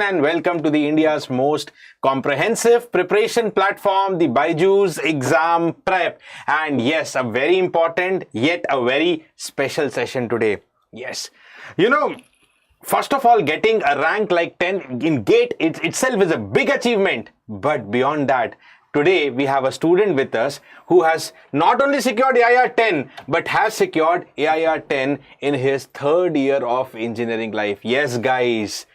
and welcome to the India's most comprehensive preparation platform, the BYJU'S Exam Prep. And yes, a very important yet a very special session today. Yes, first of all, getting a rank like 10 in GATE itself is a big achievement. But beyond that, today we have a student with us who has not only secured AIR 10 but has secured AIR 10 in his third year of engineering life. Yes, guys.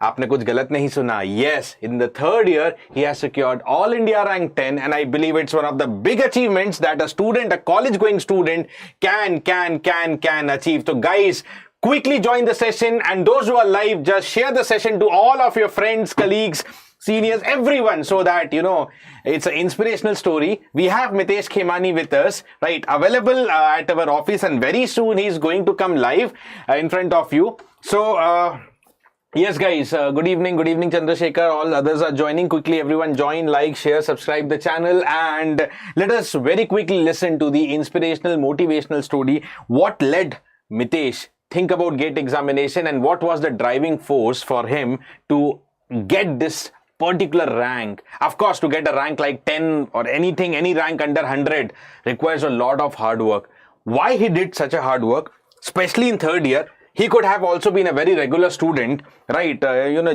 आपने कुछ गलत नहीं सुना. Yes, in the third year, he has secured All India rank 10, and I believe it's one of the big achievements that a student, a college-going student, can achieve. So, guys, quickly join the session, and those who are live, just share the session to all of your friends, colleagues, seniors, everyone, so that, it's an inspirational story. We have Mitesh Khemani with us, right, available at our office, and very soon he's going to come live in front of you. So, yes, guys, good evening, Chandrasekhar. All others are joining. Quickly, everyone join, like, share, subscribe the channel, and let us very quickly listen to the inspirational, motivational story. What led Mitesh think about GATE examination, and what was the driving force for him to get this particular rank? Of course, to get a rank like 10 or anything, any rank under 100 requires a lot of hard work. Why he did such a hard work, especially in third year? He could have also been a very regular student, right?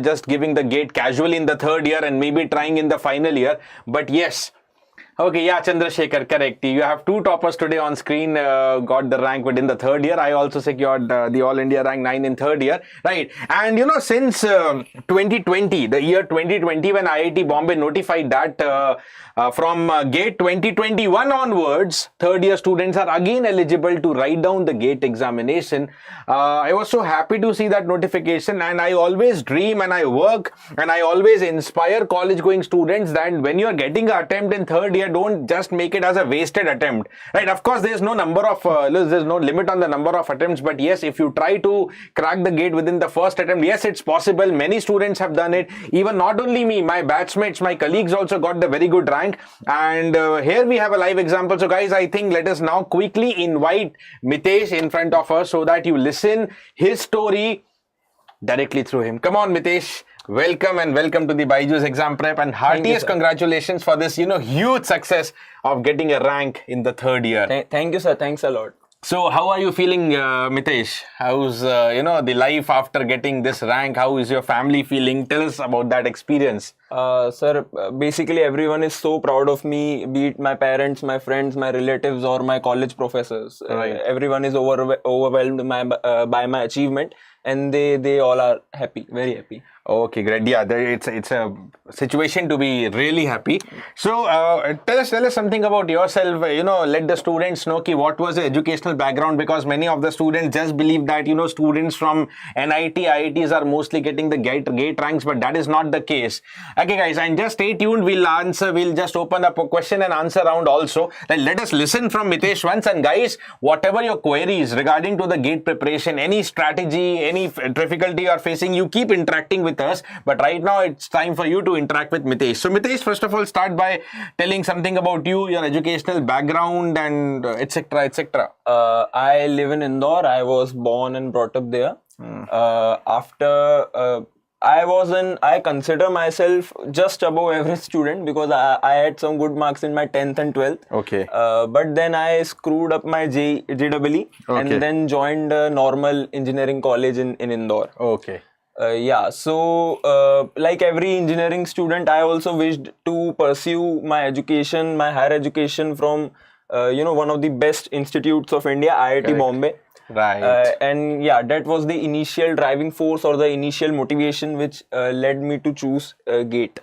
Just giving the GATE casually in the third year and maybe trying in the final year. But yes, okay, yeah, Chandrasekhar, correct. You have two toppers today on screen, got the rank within the third year. I also secured the All India rank 9 in third year, right? And since 2020, the year 2020, when IIT Bombay notified that from GATE 2021 onwards, third year students are again eligible to write down the GATE examination. I was so happy to see that notification, and I always dream and I work and I always inspire college going students that when you are getting an attempt in third year, don't just make it as a wasted attempt, right? Of course, there's no there's no limit on the number of attempts, but yes, if you try to crack the GATE within the first attempt, yes, it's possible. Many students have done it. Even not only me, my batchmates, my colleagues also got the very good rank. And here we have a live example. So guys, I think let us now quickly invite Mitesh in front of us so that you listen his story directly through him. Come on, Mitesh. Welcome and welcome to the BYJU'S Exam Prep, and heartiest congratulations for this, huge success of getting a rank in the third year. Thank you, sir. Thanks a lot. So, how are you feeling, Mitesh? How's, the life after getting this rank? How is your family feeling? Tell us about that experience. Sir, basically everyone is so proud of me, be it my parents, my friends, my relatives, or my college professors. Right. Everyone is overwhelmed by my achievement, and they all are happy, very happy. Okay, great. Yeah, it's a situation to be really happy. So, tell us something about yourself. Let the students know what was the educational background, because many of the students just believe that students from NIT, IITs are mostly getting the GATE ranks, but that is not the case. Okay, guys, and just stay tuned. We'll just open up a question and answer round also. Then let us listen from Mitesh once. And guys, whatever your queries regarding to the GATE preparation, any strategy, any difficulty you are facing, you keep interacting with us. But right now it's time for you to interact with Mitesh. So Mitesh, first of all, start by telling something about you, your educational background, and etc. etc. I live in Indore. I was born and brought up there. I consider myself just above average student, because I had some good marks in my 10th and 12th. Okay. But then I screwed up my JEE and then joined a normal engineering college in Indore. Okay. So like every engineering student, I also wished to pursue my education, my higher education from one of the best institutes of India, IIT Correct. Bombay. Right. And yeah, that was the initial driving force or the initial motivation which led me to choose GATE.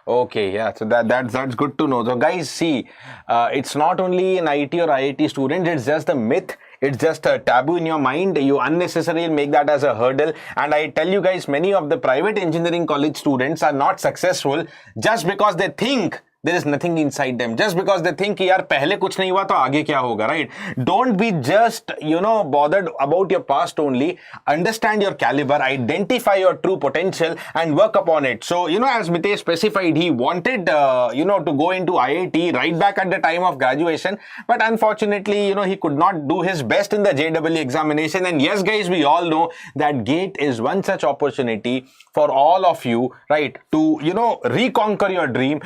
Okay, yeah, so that's good to know. So guys, see, it's not only an IT or IIT student, it's just a myth. It's just a taboo in your mind. You unnecessarily make that as a hurdle. And I tell you guys, many of the private engineering college students are not successful just because they think There is nothing inside them. Just because they think कि यार पहले कुछ नहीं हुआ तो आगे क्या होगा, right? Don't be just, bothered about your past only. Understand your caliber, identify your true potential and work upon it. So, as Mitesh specified, he wanted, to go into IIT right back at the time of graduation. But unfortunately, he could not do his best in the JEE examination. And yes, guys, we all know that GATE is one such opportunity for all of you, right, to, reconquer your dream.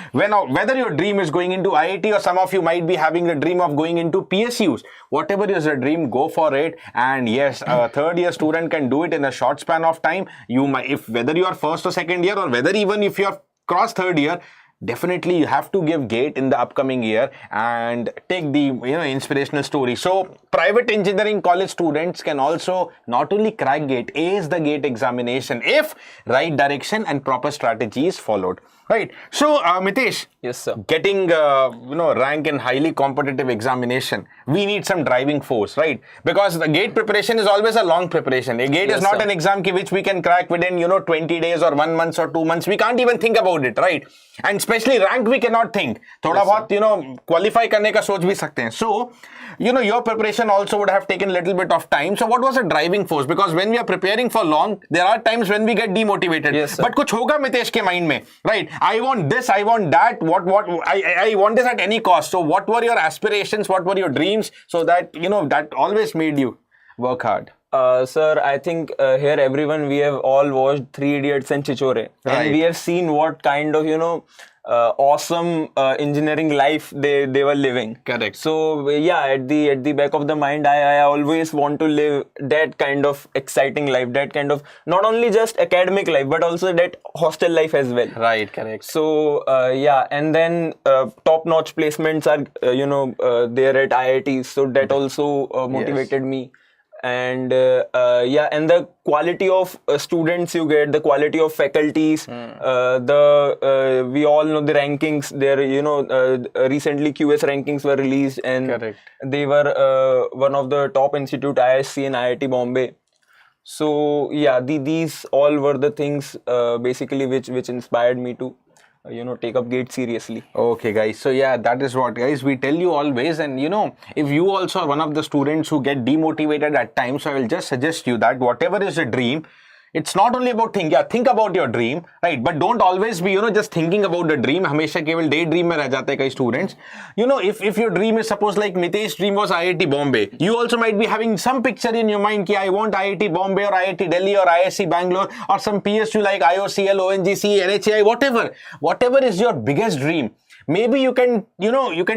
Whether your dream is going into IIT or some of you might be having the dream of going into PSUs. Whatever is your dream, go for it. And yes, a third year student can do it in a short span of time. You might, if whether you are first or second year, or whether even if you are cross third year, definitely you have to give GATE in the upcoming year and take the inspirational story. So private engineering college students can also not only crack GATE, ace the GATE examination if right direction and proper strategy is followed. Right. So Mitesh, Yes, sir. getting rank in highly competitive examination, we need some driving force, right? Because the GATE preparation is always a long preparation. A GATE Yes, is not sir. an exam which we can crack within 20 days or 1 month or 2 months. We can't even think about it, right? And especially rank we cannot think. थोड़ा बहुत qualify करने का सोच भी सकते हैं. So your preparation also would have taken a little bit of time. So what was the driving force? Because when we are preparing for long, there are times when we get demotivated. Yes, sir. But कुछ होगा मितेश के mind में, right? I want this, I want that. I want this at any cost. So what were your aspirations? What were your dreams? So that that always made you work hard. Sir, I think here everyone, we have all watched Three Idiots and Chichore, Right. and we have seen what kind of awesome engineering life they were living. Correct. So yeah, at the back of the mind, I always want to live that kind of exciting life, that kind of not only just academic life but also that hostel life as well. Right. Correct. So yeah, and then top-notch placements are there at IITs, so that also motivated me. And yeah, and the quality of students you get, the quality of faculties, we all know the rankings. There, recently QS rankings were released, and Correct. they were one of the top institute, ISC and IIT Bombay. So yeah, these all were the things basically which inspired me to take up GATE seriously. Okay, guys. So yeah, that is what, guys, we tell you always. And if you also are one of the students who get demotivated at times, so I will just suggest you that whatever is a dream, it's not only about think about your dream, right? But don't always be, just thinking about the dream. हमेशा केवल day dream में रह जाते हैं कई students. If your dream is, suppose like Mitesh's dream was IIT Bombay, you also might be having some picture in your mind कि I want IIT Bombay or IIT Delhi or ISC Bangalore or some PSU like IOCL, ONGC, NHAI, whatever is your biggest dream. Maybe you can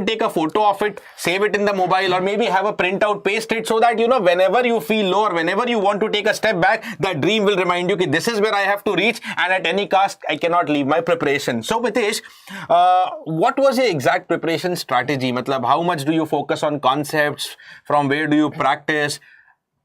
take a photo of it, save it in the mobile, or maybe have a printout, paste it so that, whenever you feel low or whenever you want to take a step back, that dream will remind you that this is where I have to reach and at any cost, I cannot leave my preparation. So, Mitesh, what was your exact preparation strategy? Matlab, how much do you focus on concepts? From where do you practice?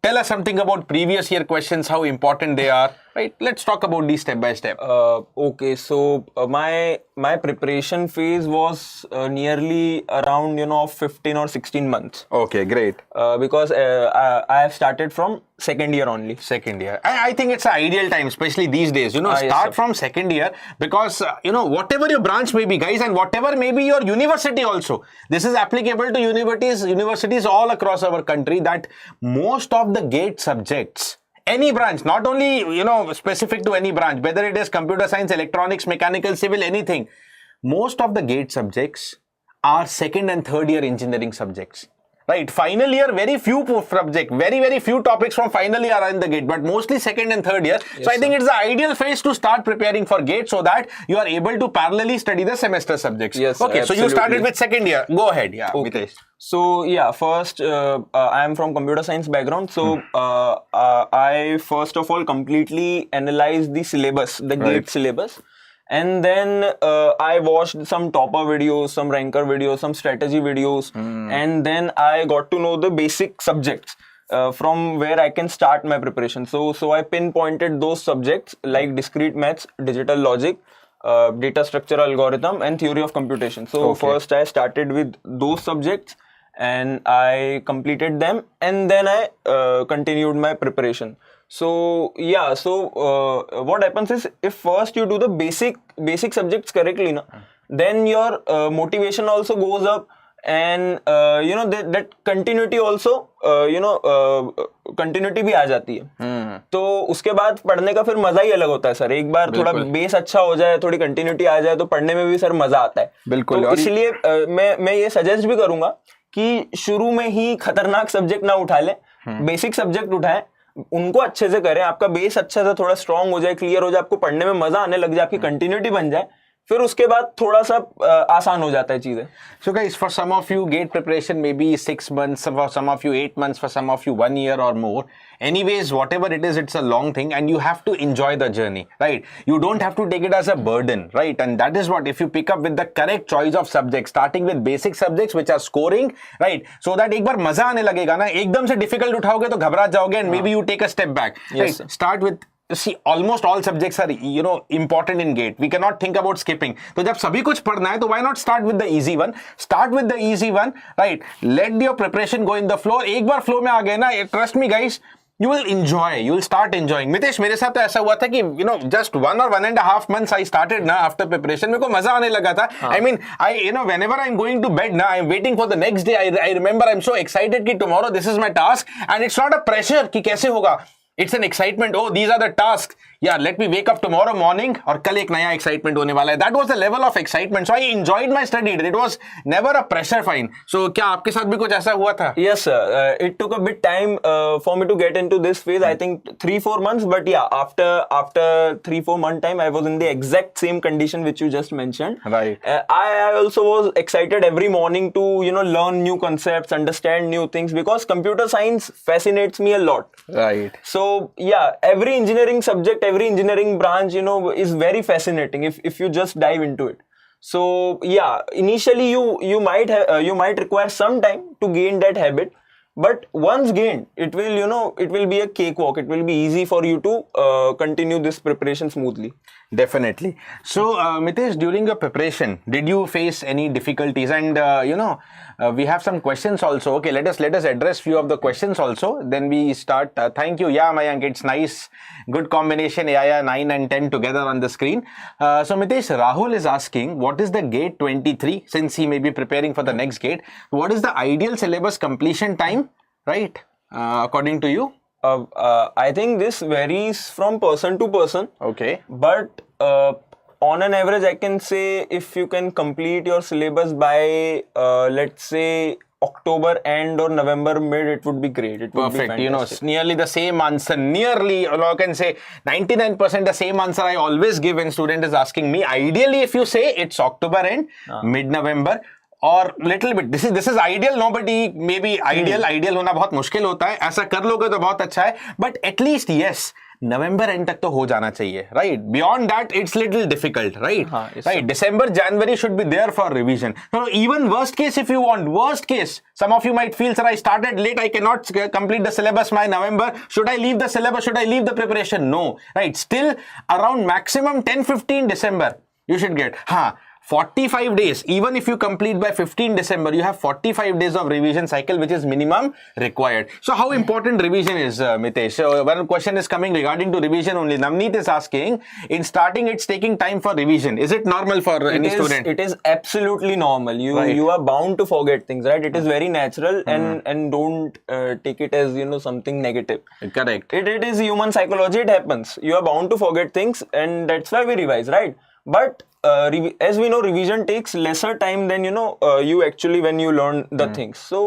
Tell us something about previous year questions, how important they are, right? Let's talk about these step by step. Okay, so my preparation phase was nearly around 15 or 16 months. Okay, great. Because I have started from second year only. Second year. I think it's an ideal time, especially these days. Yes, Start sir. from second year because, whatever your branch may be, guys, and whatever may be your university also. This is applicable to universities all across our country, that most of the GATE subjects, any branch, not only, specific to any branch, whether it is computer science, electronics, mechanical, civil, anything, most of the GATE subjects are second and third year engineering subjects. Right, final year, very few subjects, very few topics from final year are in the GATE, but mostly second and third year. Yes, so I think it's the ideal phase to start preparing for GATE so that you are able to parallelly study the semester subjects. Yes, okay, absolutely. so you started with second year. Go ahead, yeah, Okay. Mitesh. So yeah, first I am from computer science background. So I first of all completely analyzed the syllabus, the GATE syllabus. And then I watched some topper videos, some ranker videos, some strategy videos. And then I got to know the basic subjects from where I can start my preparation. So I pinpointed those subjects like discrete maths, digital logic, data structure algorithm, and theory of computation. So first I started with those subjects and I completed them, and then I continued my preparation. So yeah, so what happens is, if first you do the basic subjects correctly, then your motivation also goes up, and that continuity also continuity भी आ जाती है. तो उसके बाद पढ़ने का फिर मजा ही अलग होता है सर. एक बार थोड़ा बेस अच्छा हो जाए, थोड़ी कंटिन्यूटी आ जाए, तो पढ़ने में भी सर मजा आता है. बिल्कुल. तो इसलिए मैं ये सजेस्ट भी करूंगा कि शुरू में ही खतरनाक सब्जेक्ट ना उठा ले, बेसिक सब्जेक्ट उठाएं, उनको अच्छे से करें. आपका बेस अच्छा सा थोड़ा स्ट्रांग हो जाए, क्लियर हो जाए, आपको पढ़ने में मजा आने लग जाए, आपकी कंटिन्यूटी बन जाए, फिर उसके बाद थोड़ा सा आसान हो जाता है चीजें. So guys, for some of you, gate preparation maybe 6 months, for some of you 8 months, for some of you 1 year or more. Anyways, whatever it is, it's a long thing, and you have to enjoy the journey, right? You don't have to take it as a burden, right? And that is what, if you pick up with the correct choice of subjects, starting with basic subjects which are scoring, right? So that एक बार मजा आने लगेगा ना, एकदम से difficult उठाओगे तो घबरा जाओगे, and maybe you take a step back. Yes, right? Start with, see, almost all subjects are important in GATE. We cannot think about skipping. तो जब सभी कुछ पढ़ना है तो why not start with the easy one? Start with the easy one, right? Let your preparation go in the flow. एक बार flow में आ गए ना, trust me guys, you will enjoy. You will start enjoying. Mitesh, मेरे साथ तो ऐसा हुआ था कि just 1 or 1.5 months I started ना after preparation. मेरे को मजा आने लगा था. I mean, whenever I'm going to bed ना, I'm waiting for the next day. I remember I'm so excited कि tomorrow this is my task, and it's not a pressure कि कैसे होगा. It's an excitement. Oh, these are the tasks. Yeah, let me wake up tomorrow morning और कल एक नया excitement होने वाला है. That was the level of excitement. So I enjoyed my study. It was never a pressure fine. So क्या आपके साथ भी कुछ ऐसा हुआ था? Yes, sir. It took a bit time for me to get into this phase. I think 3-4 months. But yeah, after 3-4 month time, I was in the exact same condition which you just mentioned. Right. I also was excited every morning to learn new concepts, understand new things, because computer science fascinates me a lot. Right. So yeah, every engineering subject, every engineering branch, is very fascinating if you just dive into it. So yeah, initially you might require some time to gain that habit, but once gained, it will be a cakewalk. It will be easy for you to continue this preparation smoothly. Definitely. So, Mitesh, during your preparation, did you face any difficulties? And we have some questions also. Okay, let us address few of the questions also. Then we start. Thank you. Yeah, Mayank, it's nice. Good combination. Yeah, 9 and 10 together on the screen. So, Mitesh, Rahul is asking, what is the GATE 23? Since he may be preparing for the next GATE, what is the ideal syllabus completion time, right? According to you? I think this varies from person to person. Okay. But on an average, I can say if you can complete your syllabus by, let's say, October end or November mid, it would be great. It would Perfect. be fantastic. Nearly the same answer. Nearly, I can say 99% the same answer I always give when student is asking me. Ideally, if you say it's October end, mid-November, और little bit this is ideal. Nobody may be ideal होना बहुत मुश्किल होता है. ऐसा कर लोगे तो बहुत अच्छा है, but at least yes November and तक तो हो जाना चाहिए, right? Beyond that it's little difficult, right? Right. December, January should be there for revision. No, even worst case, if you want, worst case, some of you might feel, sir, I started late, I cannot complete the syllabus by November. Should I leave the syllabus? Should I leave the preparation? No, right? Still around maximum 10-15 December you should get. 45 days, even if you complete by 15 December, you have 45 days of revision cycle, which is minimum required. So how important revision is, Mitesh? So one question is coming regarding to revision only. Navneet is asking, in starting it's taking time for revision. Is it normal for any student? It is absolutely normal. You are bound to forget things, right? It is very natural, and don't take it as something negative. Correct. It is human psychology. It happens. You are bound to forget things, and that's why we revise, right? But as we know, revision takes lesser time than you actually when you learn the things. So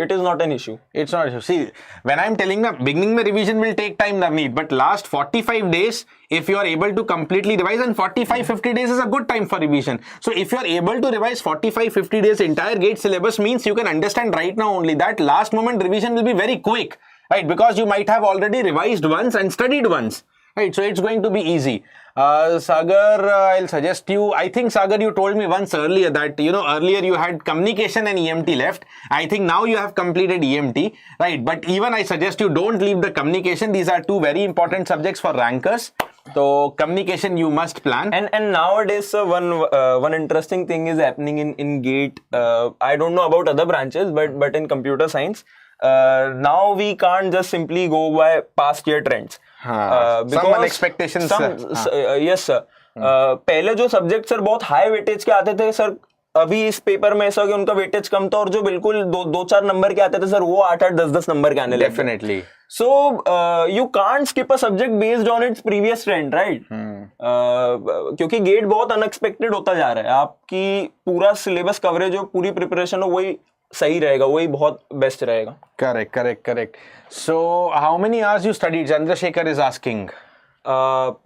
it is not an issue. It's not an issue. See, when I'm telling the beginning, the revision will take time, Navneet, but last 45 days, if you are able to completely revise, and 45-50 days is a good time for revision. So if you are able to revise 45-50 days entire GATE syllabus, means you can understand right now only that last moment revision will be very quick, right? Because you might have already revised once and studied once. Right, so it's going to be easy. Sagar, I'll suggest you, I think Sagar, you told me once earlier that, earlier you had communication and EMT left. I think now you have completed EMT, right? But even I suggest you don't leave the communication. These are two very important subjects for rankers. So communication you must plan. And nowadays, one interesting thing is happening in GATE. I don't know about other branches, but in computer science, now we can't just simply go by past year trends. Some expectations. Yes, sir. पहले जो subject sir बहुत high weightage के आते थे sir, अभी इस paper में ऐसा कि उनका वेटेज कम था, और जो बिल्कुल 2-4 नंबर के आते थे सर, वो 8-8 10-10 नंबर के आने लगे। Definitely. So you can't skip a subject based on its previous trend, right? क्योंकि गेट बहुत अनएक्सपेक्टेड होता जा रहा है, आपकी पूरा सिलेबस कवरेज हो, पूरी प्रिपरेशन हो, वही सही रहेगा, वही बहुत बेस्ट रहेगा। Correct. So how many hours you studied? Chandrasekhar is asking.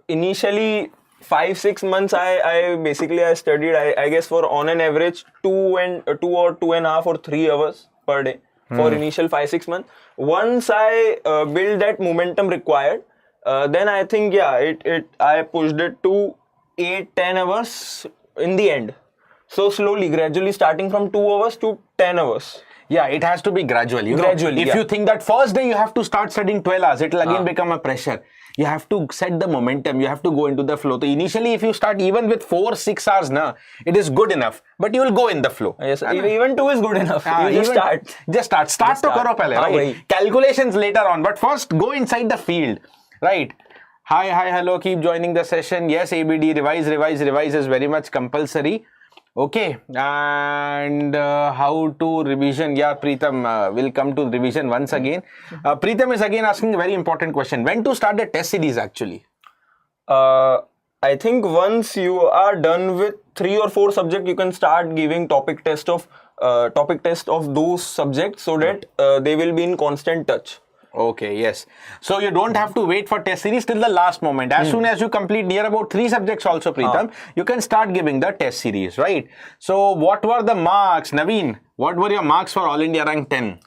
Initially 5-6 months I basically I studied, I guess for on an average 2 or 2.5 or 3 hours per day for initial 5-6 months. Once I build that momentum required, then I think I pushed it to 8-10 hours in the end. So slowly, gradually, starting from 2 hours to 10 hours. Yeah, it has to be gradual. If you think that first day you have to start studying 12 hours, it will again become a pressure. You have to set the momentum. You have to go into the flow. So initially, if you start even with 4-6 hours, it is good enough. But you will go in the flow. Yes, even 2 is good enough. You just start. Start to karo pehle, right? Calculations later on. But first, go inside the field, right? Hi, hello. Keep joining the session. Yes, ABD, revise is very much compulsory. Okay, and how to revision? Yeah, Preetham will come to revision once again. Preetham is again asking a very important question. When to start the test series actually? I think once you are done with 3 or 4 subjects, you can start giving topic test of those subjects, so that they will be in constant touch. Okay, yes. So you don't have to wait for test series till the last moment. As soon as you complete near about 3 subjects also, Preetham, you can start giving the test series, right? So what were the marks? Naveen, what were your marks for All India Rank 10?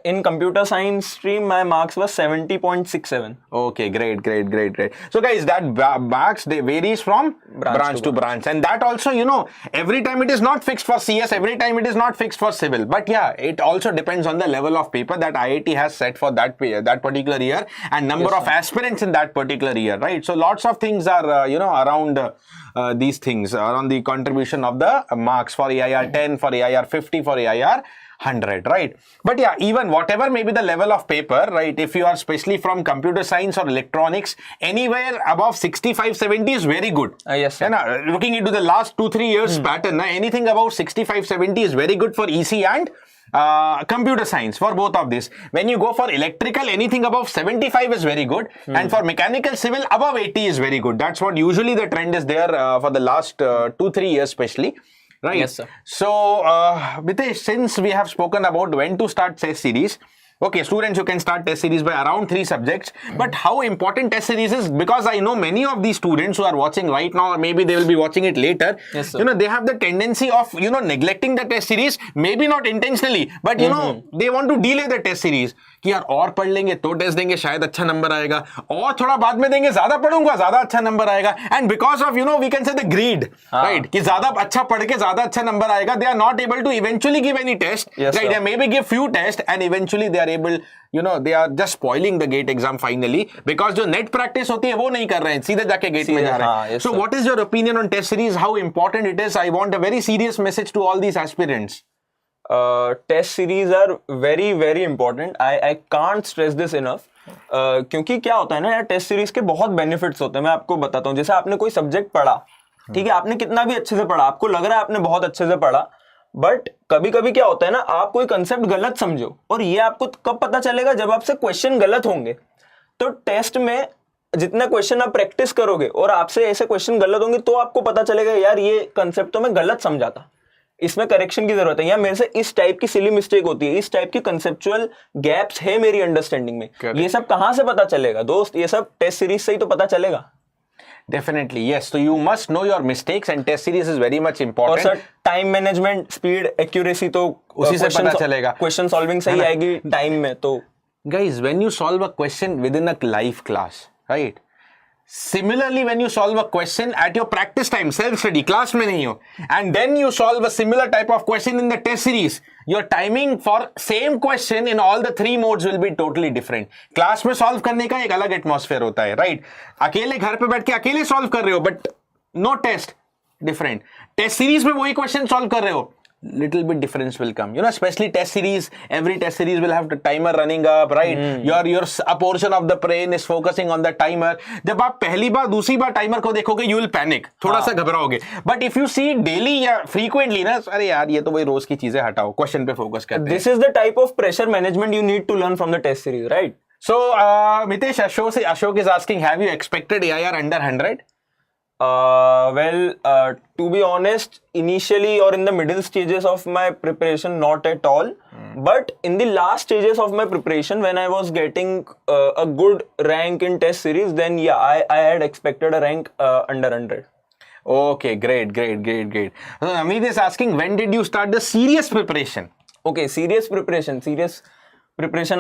In computer science stream, my marks were 70.67. Okay, great. So guys, that marks, they varies from branch to branch. And that also, every time it is not fixed for CS, every time it is not fixed for civil. But yeah, it also depends on the level of paper that IIT has set for that particular year, and number of aspirants in that particular year, right? So lots of things are, around these things, around the contribution of the marks for AIR 10, for AIR 50, for AIR 100, right? But yeah, even whatever may be the level of paper, right? If you are especially from computer science or electronics, anywhere above 65-70 is very good. Yes, sir. Looking into the last 2-3 years pattern, anything above 65-70 is very good for EC and computer science, for both of these. When you go for electrical, anything above 75 is very good, and for mechanical civil, above 80 is very good. That's what usually the trend is there for the last 2-3 years especially. Right. Yes, sir. So, Mitesh, since we have spoken about when to start test series, okay, students, you can start test series by around 3 subjects. But how important test series is, because I know many of these students who are watching right now, or maybe they will be watching it later, yes, sir, they have the tendency of, neglecting the test series, maybe not intentionally, but, they want to delay the test series. कि यार और पढ़ लेंगे तो test देंगे, शायद अच्छा number आएगा, और थोड़ा बाद में देंगे, ज्यादा पढ़ूंगा ज्यादा अच्छा नंबर आएगा. And because of we can say the greed, right, कि ज्यादा अच्छा पढ़ के ज्यादा अच्छा नंबर आएगा, they are not able to eventually give any test, right, they may be give few test and eventually they are able, they are just spoiling the gate exam finally, because जो net practice होती है वो नहीं कर रहे हैं, सीधे जाके गेट में जा रहे हैं. So what is your opinion on test series? How important it is? I want a very serious message to all these aspirants. Test series are very very important. I can't stress this enough. क्योंकि क्या होता है ना यार, test series के बहुत benefits होते हैं. मैं आपको बताता हूँ. जैसे आपने कोई सब्जेक्ट पढ़ा, ठीक है, आपने कितना भी अच्छे से पढ़ा, आपको लग रहा है आपने बहुत अच्छे से पढ़ा, बट कभी कभी क्या होता है ना, आप कोई कंसेप्ट गलत समझो, और ये आपको कब पता चलेगा, जब आपसे क्वेश्चन गलत होंगे. तो टेस्ट में जितना क्वेश्चन आप प्रैक्टिस करोगे और आपसे ऐसे क्वेश्चन गलत होंगे, तो आपको पता चलेगा यार ये कंसेप्ट तो मैं गलत समझा था, इसमें करेक्शन की जरूरत है, या मेरे से इस टाइप की सिली मिस्टेक होती है, इस टाइप की कंसेप्चुअल गैप्स है मेरी अंडरस्टैंडिंग में. ये सब कहां से पता चलेगा दोस्त? ये सब टेस्ट सीरीज से ही तो पता चलेगा. Definitely, yes. So you must know your mistakes, and test series is very much important. और sir time management, speed, accuracy तो उसी से पता चलेगा. क्वेश्चन सॉल्विंग सही आएगी टाइम में. तो guys, when you solve a question within a live class, right? Similarly, when you solve a question at your practice time, self-study, class में नहीं हो, and then you solve a similar type of question in the test series, your timing for same question in all the 3 modes will be totally different. Class में solve करने का एक अलग atmosphere होता है, right? अकेले घर पे बैठ के अकेले solve कर रहे हो, but no test, different. Test series में वही question solve कर रहे हो, little bit difference will come. Especially test series. Every test series will have the timer running up, right? A portion of the brain is focusing on the timer. जब आप पहली बार दूसरी बार timer को देखोगे, you will panic. थोड़ा सा घबराओगे. But if you see daily या frequently ना, अरे यार ये तो वही रोज की चीजें हटाओ, क्वेश्चन पे फोकस करते हैं. This is the type of pressure management you need to learn from the test series, right? So Mitesh, Ashok is asking, have you expected AIR under 100? To be honest, initially or in the middle stages of my preparation, not at all. But in the last stages of my preparation, when I was getting a good rank in test series, then yeah, I had expected a rank under 100. Okay, great. So Amit is asking, when did you start the serious preparation? Okay, serious preparation.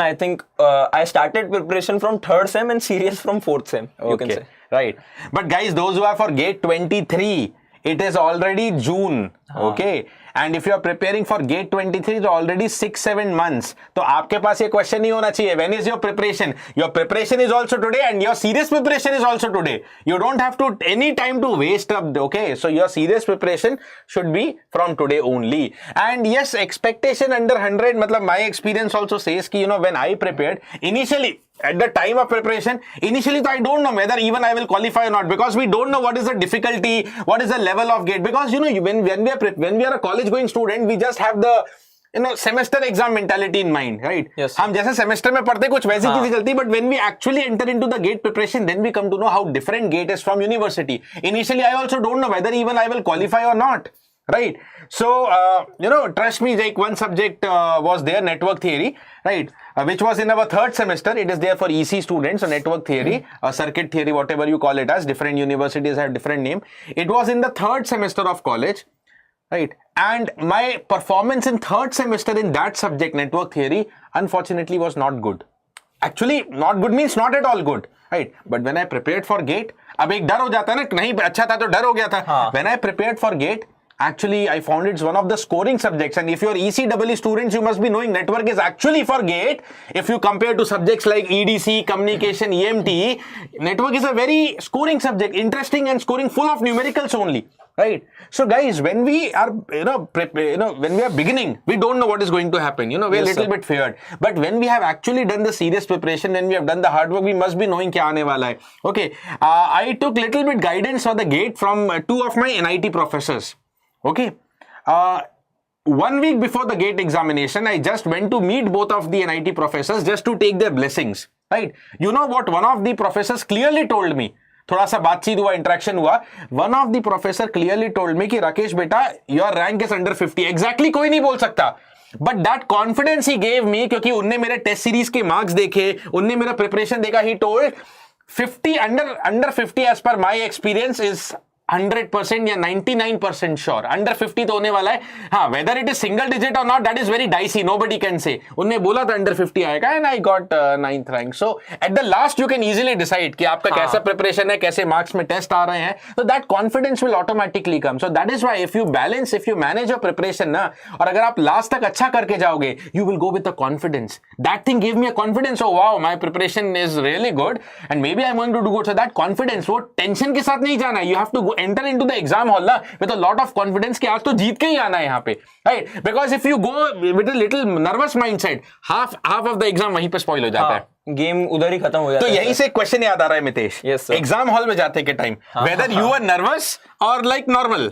I think I started preparation from 3rd sem and serious from 4th sem, you can say. Right. But guys, those who are for GATE 23, it is already June. Okay. And if you are preparing for GATE 23, it's already 6-7 months. तो आपके पास ये question नहीं होना चाहिए. When is your preparation? Your preparation is also today and your serious preparation is also today. You don't have to any time to waste up. Okay. So your serious preparation should be from today only. And yes, expectation under 100, मतलब my experience also says कि when I prepared, initially, at the time of preparation, initially I don't know whether even I will qualify or not, because we don't know what is the difficulty, what is the level of GATE. Because when we are a college going student, we just have the semester exam mentality in mind, right? Yes. हम जैसे semester में पढ़ते कुछ वैसी चीजें चलती, but when we actually enter into the GATE preparation, then we come to know how different GATE is from university. Initially, I also don't know whether even I will qualify or not. Right. So, trust me, like one subject was there, network theory, right, which was in our 3rd semester. It is there for EC students, so network theory, circuit theory, whatever you call it as. Different universities have different name. It was in the 3rd semester of college, right? And my performance in 3rd semester in that subject, network theory, unfortunately was not good. Actually, not good means not at all good, right? But when I prepared for GATE, अब एक डर हो जाता है ना, नहीं अच्छा था तो डर हो गया था. When I prepared for GATE, actually, I found it's one of the scoring subjects, and if you're ECEE students, you must be knowing network is actually for GATE. If you compare to subjects like EDC, communication, EMT, network is a very scoring subject, interesting and scoring, full of numericals only, right? So, guys, when we are, when we are beginning, we don't know what is going to happen. We're a little bit feared. But when we have actually done the serious preparation, when we have done the hard work, we must be knowing kya aane wala hai. Okay, I took little bit guidance for the GATE from 2 of my NIT professors. Okay, 1 week before the GATE examination, I just went to meet both of the NIT professors just to take their blessings, right? You know what one of the professors clearly told me? थोड़ा सा बातचीत हुआ, interaction हुआ. One of the professor clearly told me कि राकेश बेटा, your rank is under 50. Exactly कोई नहीं बोल सकता. But that confidence he gave me, क्योंकि उनने मेरे test series के marks देखे, उनने मेरा preparation देखा, he told 50 under 50 as per my experience is 100% या 99% श्योर. अंडर 50 तो होने वाला है. हाँ, whether it is single digit और not, that is very dicey, nobody can say. उन्होंने बोला था अंडर 50 आएगा, and I got 9th rank. So at the last you can easily decide कि आपका कैसा प्रिपरेशन है, कैसे मार्क्स में टेस्ट आ रहे हैं. तो that confidence will automatically come. So that is why if you balance, if you manage your preparation ना, और अगर आप लास्ट तक अच्छा करके जाओगे, you will go with the confidence. That thing give me a confidence. Oh wow, my preparation is really good and maybe I am going to do good. So that confidence, वो tension के साथ नहीं जाना है. You have to enter into the exam hall ना with a lot of confidence कि आज तो जीत के ही आना है यहाँ पे, right? Because if you go with a little nervous mindset, half of the exam वहीं पे स्पॉइल हो जाता है. गेम उधर ही खत्म हो जाता है. तो यहीं से क्वेश्चन याद आ रहा है मितेश. एग्जाम हॉल में जाते के time, whether you are nervous और like normal?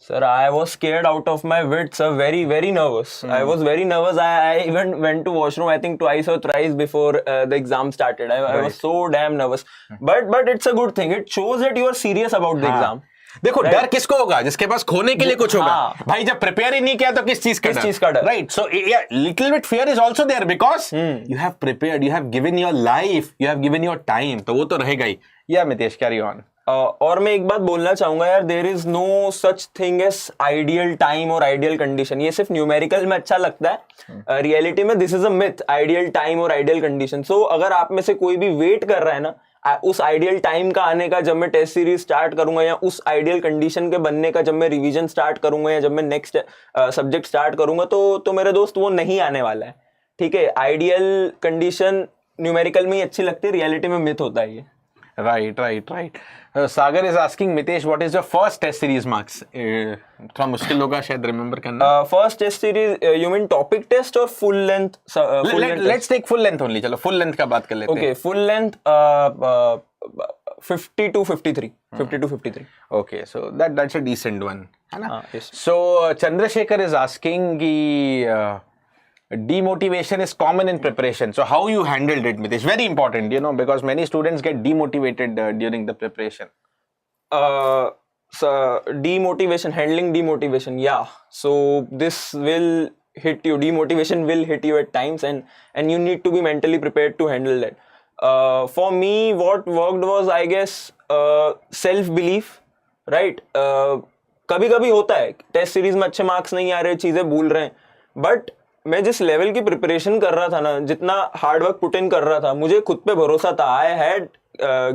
Sir, I was scared out of my wits, sir. Very, very nervous. I was very nervous. I even went to washroom, I think twice or thrice before the exam started. I was so damn nervous. But it's a good thing. It shows that you are serious about the exam. देखो, डर किसको होगा? जिसके पास खोने के लिए कुछ होगा. भाई जब प्रिपेयर ही नहीं किया तो किस चीज का डर? Right. So little bit fear is also there because you have prepared, you have given your life, you have given your time. तो वो तो रहेगा ही. या मितेश, कैरी ऑन. और मैं एक बात बोलना चाहूंगा यार, there is no such thing as ideal time और आइडियल कंडीशन. ये सिर्फ न्यूमेरिकल में अच्छा लगता है, रियलिटी में this is a myth, ideal time और आइडियल कंडीशन. सो अगर आप में से कोई भी वेट कर रहा है ना उस आइडियल टाइम का आने का, जब मैं टेस्ट सीरीज स्टार्ट करूंगा, या उस आइडियल कंडीशन के बनने का जब मैं रिवीजन स्टार्ट करूंगा, या जब मैं नेक्स्ट सब्जेक्ट स्टार्ट करूंगा, तो मेरे दोस्त वो नहीं आने वाला है. ठीक है, आइडियल कंडीशन न्यूमेरिकल में ही अच्छी लगती है, रियलिटी में मिथ होता है ये. Right. Sagar is asking Mitesh, what is your first test series marks? थोड़ा मुश्किल होगा शायद remember करना. First test series, you mean topic test or full length? Let's take full length only. चलो full length का बात कर लेते हैं. Okay, full length 50 to 53. 50 to 53. Okay, so that's a decent one. है ना? Yes. So Chandrasekhar is asking कि demotivation is common in preparation. So how you handled it, Mitesh? Very important, because many students get demotivated during the preparation. So demotivation, handling demotivation, yeah. So this will hit you. Demotivation will hit you at times, and you need to be mentally prepared to handle that. For me, what worked was, I guess, self-belief, right? कभी-कभी होता है test series में अच्छे marks नहीं आ रहे, चीजें भूल रहे हैं, बट मैं जिस लेवल की प्रिपरेशन कर रहा था ना, जितना हार्ड वर्क पुट इन कर रहा था, मुझे खुद पे भरोसा था. I had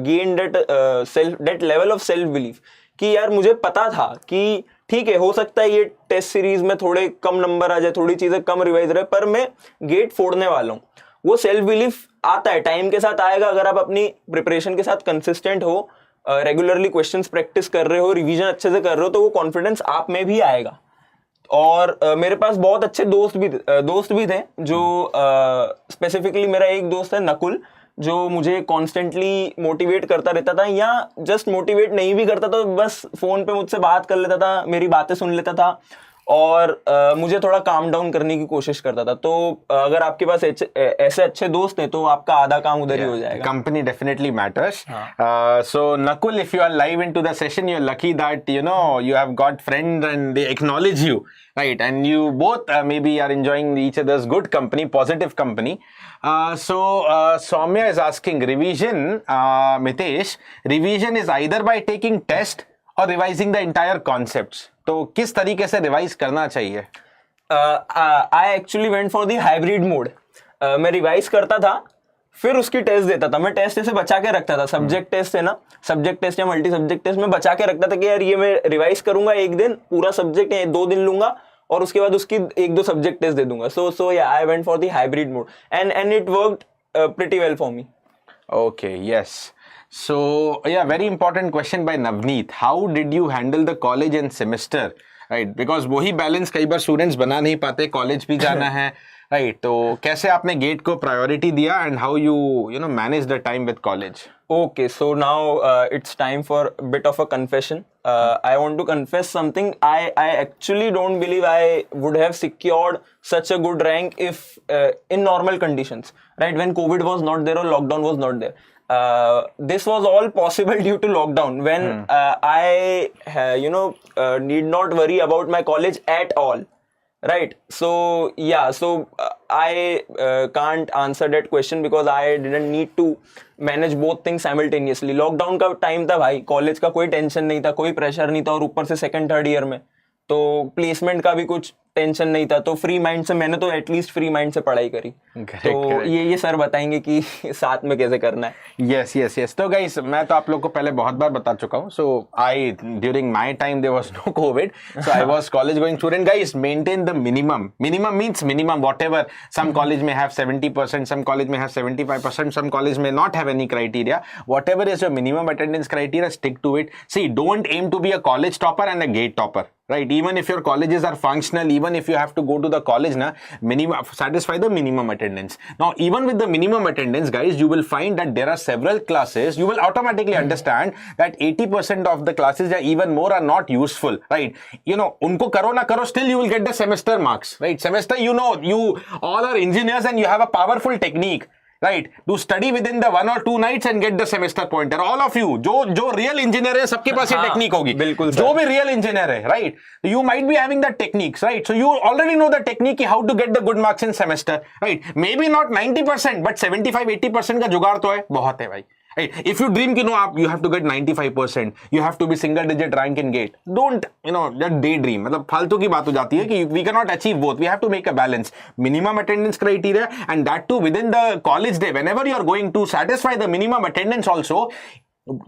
gain that level of self belief कि यार मुझे पता था कि ठीक है, हो सकता है ये टेस्ट सीरीज में थोड़े कम नंबर आ जाए, थोड़ी चीजें कम रिवाइज रहे, पर मैं गेट फोड़ने वाला हूँ. वो सेल्फ बिलीफ आता है, टाइम के साथ आएगा. अगर आप अपनी प्रिपरेशन के साथ कंसिस्टेंट हो, रेगुलरली क्वेश्चंस प्रैक्टिस कर रहे हो, रिवीजन अच्छे से कर रहे हो, तो वो कॉन्फिडेंस आप में भी आएगा. और मेरे पास बहुत अच्छे दोस्त भी थे जो स्पेसिफिकली मेरा एक दोस्त है नकुल, जो मुझे कॉन्स्टेंटली मोटिवेट करता रहता था, या जस्ट मोटिवेट नहीं भी करता तो बस फोन पे मुझसे बात कर लेता था, मेरी बातें सुन लेता था और मुझे थोड़ा काम डाउन करने की कोशिश करता था. तो अगर आपके पास ऐसे अच्छे दोस्त हैं तो आपका आधा काम उधर ही हो जाएगा. Company definitely matters. So Nakul, if you are live into the session, you're lucky that you have got friends and they acknowledge you, right? And you both maybe are enjoying each other's good company, positive company. So Soumya is asking revision, Mitesh, revision is either by taking test और revising the entire concepts. तो किस तरीके से revise करना चाहिए? I actually went for the hybrid mode. मैं revise करता था, फिर उसकी टेस्ट देता था. मैं टेस्ट ऐसे बचा के रखता था. सब्जेक्ट टेस्ट है ना, सब्जेक्ट टेस्ट या मल्टी सब्जेक्ट टेस्ट में बचा के रखता था कि यार ये मैं रिवाइज करूंगा एक दिन, पूरा सब्जेक्ट या 2 दिन लूंगा और उसके बाद उसकी 1-2 सब्जेक्ट टेस्ट दे दूंगा. सो या I went for the hybrid mode and it worked pretty well for me. Okay, yes. So, yeah, very important question by Navneet. How did you handle the college and semester? Right, because वही balance कई बार students बना नहीं पाते, college भी जाना है, right? तो कैसे आपने gate को priority दिया and how you manage the time with college? Okay, so now it's time for a bit of a confession. I want to confess something. I actually don't believe I would have secured such a good rank if in normal conditions, right? When COVID was not there or lockdown was not there. This was all possible due to lockdown when I need not worry about my college at all, right? So yeah, so I can't answer that question because I didn't need to manage both things simultaneously. Lockdown का time था भाई, college का कोई tension नहीं था, कोई pressure नहीं था, और ऊपर से second third year में तो placement का भी कुछ टेंशन नहीं था. तो फ्री माइंड से मैंने तो एटलीस्ट फ्री माइंड से पढ़ाई करी. तो ये सर बताएंगे कि साथ में कैसे करना है. यस. तो गाइस, मैं तो आप लोग को पहले बहुत बार बता चुका हूँ. So I during my time there was no COVID, so I was college going student. Guys, maintain the minimum means minimum whatever. Some college में हैव 70%, सम कॉलेज में हैव 75%, सम कॉलेज में not have any criteria. Whatever is your minimum attendance criteria, stick to it. See, don't aim to be a college topper and a GATE topper. Right, even if your colleges are functional, even if you have to go to the college, satisfy the minimum attendance. Now, even with the minimum attendance, guys, you will find that there are several classes. You will automatically understand that 80% of the classes or even more are not useful, right? Unko karo na karo, still you will get the semester marks, right? Semester, you all are engineers and you have a powerful technique. Right, to study within the 1 or 2 nights and get the semester pointer. All of you, जो real engineer है, सबके पास ये technique होगी. बिल्कुल. जो भी real engineer है, right? You might be having the techniques, right? So you already know the technique how to get the good marks in semester, right? Maybe not 90%, but 75-80% का जुगाड़ तो है, बहुत है भाई. Right? If you dream you have to get 95%, you have to be single digit rank in GATE. Don't, just daydream. मतलब फालतू की बात हो जाती है कि we cannot achieve both. We have to make a balance. Minimum attendance criteria, and that too within the college day. Whenever you are going to satisfy the minimum attendance also,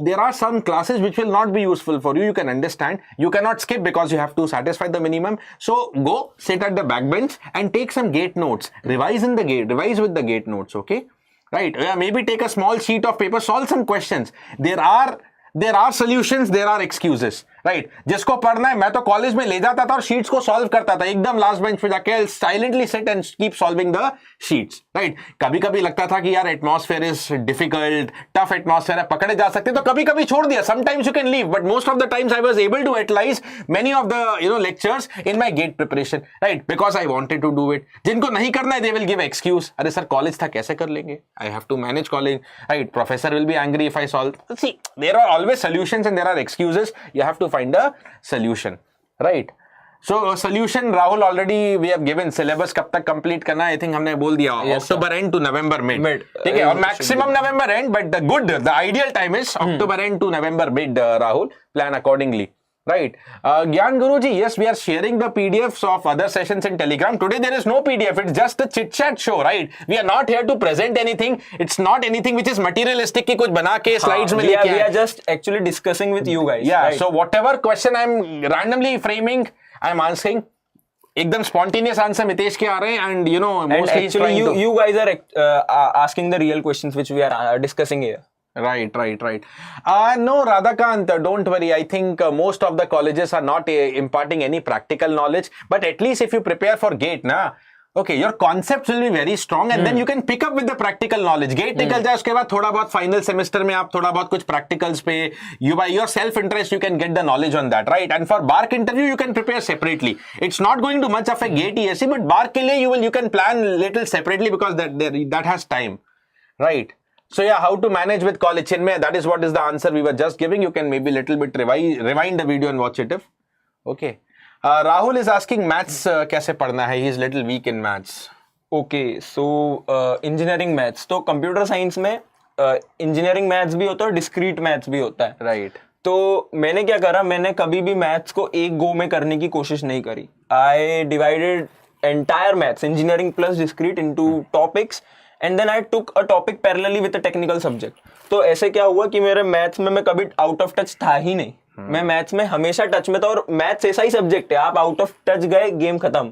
there are some classes which will not be useful for you. You can understand. You cannot skip because you have to satisfy the minimum. So go sit at the back bench and take some GATE notes. Revise with the GATE notes, okay? right? Yeah, maybe take a small sheet of paper, solve some questions. There are solutions, there are excuses, right? जिसको पढ़ना है, मैं तो college में ले जाता था और शीट्स को सॉल्व करता था एकदम लास्ट बेंच पे जाके, silently sit and keep solving the sheets, right? कभी कभी लगता था कि यार atmosphere is difficult, tough atmosphere है, पकड़े जा सकते, तो कभी कभी छोड़ दिया. Sometimes you can leave, but most of the times I was able to utilise many of the lectures in my GATE preparation, right? Because I wanted to do it. जिनको नहीं करना है, दे विल गिव एक्सक्यूज. अरे sir college था, कैसे कर लेंगे? I have to manage college, right? Professor will be angry if I solve. See, there are always solutions and there are excuses. You have to find a solution, right? So solution, Rahul, already we have given syllabus कब तक complete करना है, I think हमने बोल दिया, October end to November mid. ठीक है, और maximum November end, but the ideal time is October end to November mid. Rahul, plan accordingly. Right. Gyan Guruji, yes, we are sharing the PDFs of other sessions in Telegram. Today there is no PDF. It's just a chit-chat show, right? We are not here to present anything. It's not anything which is materialistic कि कुछ बना के slides में लेके आए. We are just actually discussing with you guys. Yeah. Right? So whatever question I'm randomly framing, I'm answering. एकदम spontaneous answer Mitesh के आ रहे हैं, and mostly actually you guys are asking the real questions which we are discussing here. Right. No, Radhakant, don't worry. I think most of the colleges are not imparting any practical knowledge. But at least if you prepare for GATE, okay, your concepts will be very strong, and then you can pick up with the practical knowledge. GATE निकल जाए, उसके बाद थोड़ा बहुत final semester में आप थोड़ा बहुत कुछ practicals पे, you by your self interest you can get the knowledge on that, right? And for BARC interview you can prepare separately. It's not going to much of a GATE ESE, but BARC के लिए you can plan little separately because that has time, right? So yeah, how to manage with college? Chinmay, that is what is the answer we were just giving. You can maybe little bit rewind the video and watch it if. Okay. Rahul is asking maths कैसे पढ़ना है? He is little weak in maths. Okay, so engineering maths. तो computer science में engineering maths भी होता है और discrete maths भी होता है. Right. तो मैंने क्या करा, मैंने कभी भी मैथ्स को एक गो में करने की कोशिश नहीं करी. I divided entire maths, engineering plus discrete into topics. And then I took a topic parallelly with a technical subject. तो ऐसे क्या हुआ कि मेरे मैथ्स में मैं कभी आउट ऑफ टच था ही नहीं. मैं मैथ्स में हमेशा टच में था, और मैथ्स ऐसा ही सब्जेक्ट है, आप आउट ऑफ टच गए, गेम खत्म.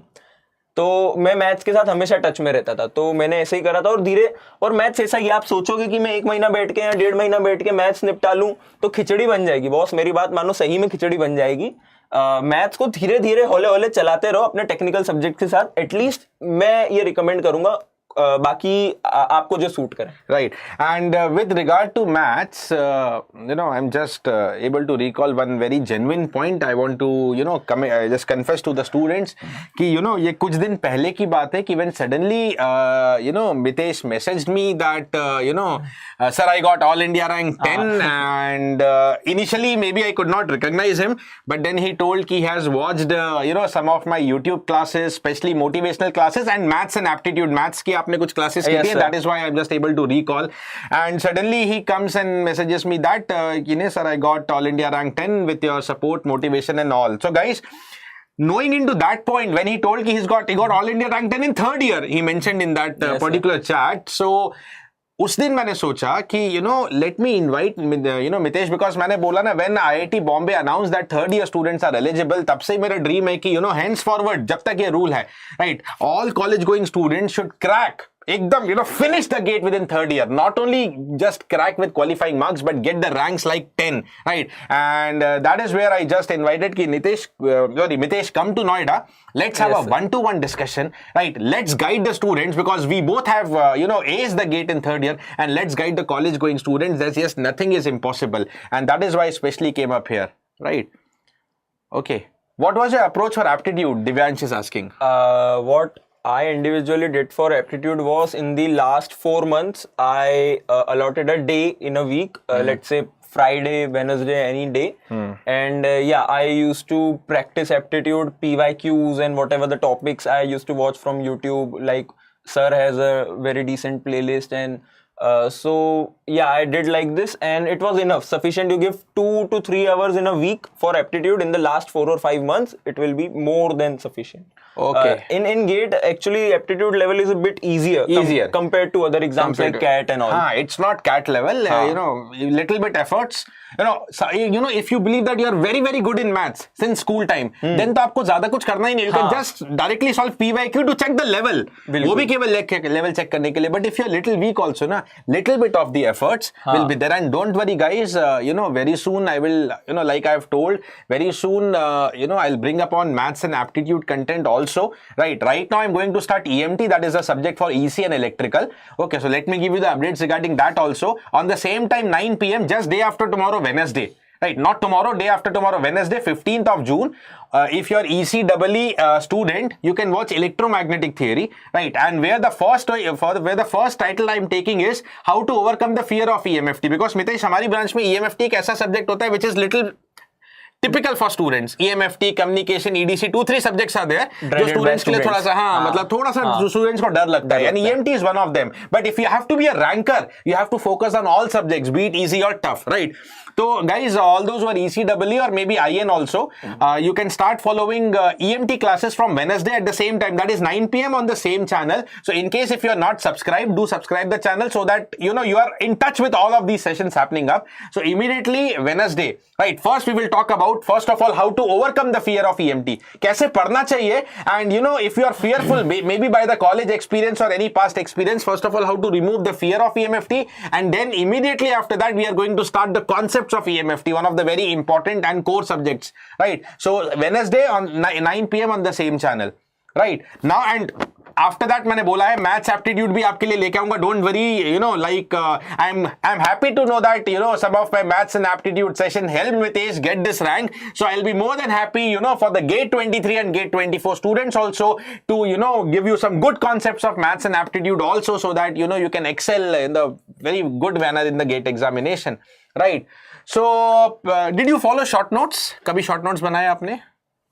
तो मैं मैथ्स के साथ हमेशा टच में रहता था. तो मैंने ऐसे ही करा था, और मैथ्स ऐसा ही, आप सोचोगे कि मैं 1 महीना बैठ के या 1.5 महीना बैठ के मैथ्स निपटा लूं तो खिचड़ी बन जाएगी. बॉस मेरी बात मानो, सही में खिचड़ी बन जाएगी. मैथ्स को धीरे धीरे हौले हौले चलाते रहो अपने टेक्निकल सब्जेक्ट के साथ. एटलीस्ट मैं ये रिकमेंड करूंगा, बाकी आपको जो सूट करे. Right. And with regard to maths, I'm just able to recall one very genuine point. I want to just confess to the students कि ये कुछ दिन पहले की बात है कि when suddenly Mitesh messaged me that sir, I got all India rank 10 and initially maybe I could not recognize him, but then he told he has watched some of my YouTube classes, especially motivational classes and maths and aptitude. Maths की आपने कुछ classes की थी, that is why I'm just able to recall. And suddenly he comes and messages me that sir, I got all India rank 10 with your support, motivation and all. So guys, knowing into that point, when he told he got all India rank 10 in 3rd year, he mentioned in that particular chat. So उस दिन मैंने सोचा कि let me invite Mitesh, because मैंने बोला ना, when IIT Bombay announced that 3rd year students are eligible, तब से मेरा ड्रीम है कि henceforward जब तक ये रूल है, right, all college going students should crack एकदम finish the gate within 3rd year, not only just crack with qualifying marks but get the ranks like 10, right? And that is where I just invited ki Mitesh, come to Noida, let's have a one-to-one discussion, right? Let's guide the students, because we both have aced the gate in 3rd year, and let's guide the college going students that yes, nothing is impossible, and that is why I especially came up here, right? Okay, what was your approach for aptitude? Divyansh is asking. What I individually did for aptitude was, in the last 4 months, I allotted a day in a week, let's say Friday, Wednesday, any day. And I used to practice aptitude, PYQs and whatever the topics I used to watch from YouTube. Like, Sir has a very decent playlist, and I did like this, and it was enough, sufficient to give 2 to 3 hours in a week for aptitude. In the last 4 or 5 months, it will be more than sufficient. Okay. In GATE, actually, aptitude level is a bit easier compared to other exams like CAT and all. It's not CAT level, little bit efforts. if you believe that you are very very good in maths since school time, then तो आपको ज्यादा कुछ करना ही नहीं. You can just directly solve PYQ to check the level. वो भी केवल level check करने के लिए. But if you're little weak also ना, little bit of the efforts will be there. And don't worry guys, very soon I will, like I've told, very soon, I'll bring upon maths and aptitude content also. Right now I'm going to start EMT, that is a subject for EC and electrical. Okay, so let me give you the updates regarding that also. On the same time, 9 p.m, just day after tomorrow, Wednesday. Right, not tomorrow, day after tomorrow, Wednesday, 15th of June. If you're ECEE student, you can watch electromagnetic theory, right? And where the first title I'm taking is how to overcome the fear of EMFT. Because Mitesh, हमारी branch में EMFT एक ऐसा subject होता है which is little typical for students. EMFT, communication, EDC, 2-3 subjects are there. जो students के लिए थोड़ा सा मतलब थोड़ा सा students को डर लगता है. And EMT is one of them. But if you have to be a ranker, you have to focus on all subjects, be it easy or tough, right? So guys, all those who are ECEE or maybe IN also, you can start following EMT classes from Wednesday at the same time. That is 9 p.m. on the same channel. So in case if you are not subscribed, do subscribe the channel so that you are in touch with all of these sessions happening up. So immediately Wednesday, right? First we will talk about first of all how to overcome the fear of EMT. कैसे पढ़ना चाहिए, and if you are fearful, maybe by the college experience or any past experience, first of all how to remove the fear of EMFT, and then immediately after that we are going to start the concepts of EMFT, one of the very important and core subjects, right? So Wednesday on 9 p.m. on the same channel, right? Now and after that मैंने बोला है maths aptitude भी आपके लिए लेके आऊंगा. Don't worry, I'm happy to know that some of my maths and aptitude session helped Mitesh get this rank. So I'll be more than happy for the gate 23 and gate 24 students also to give you some good concepts of maths and aptitude also, so that you can excel in the very good manner in the gate examination, right? So did you follow short notes? कभी short notes बनाए आपने?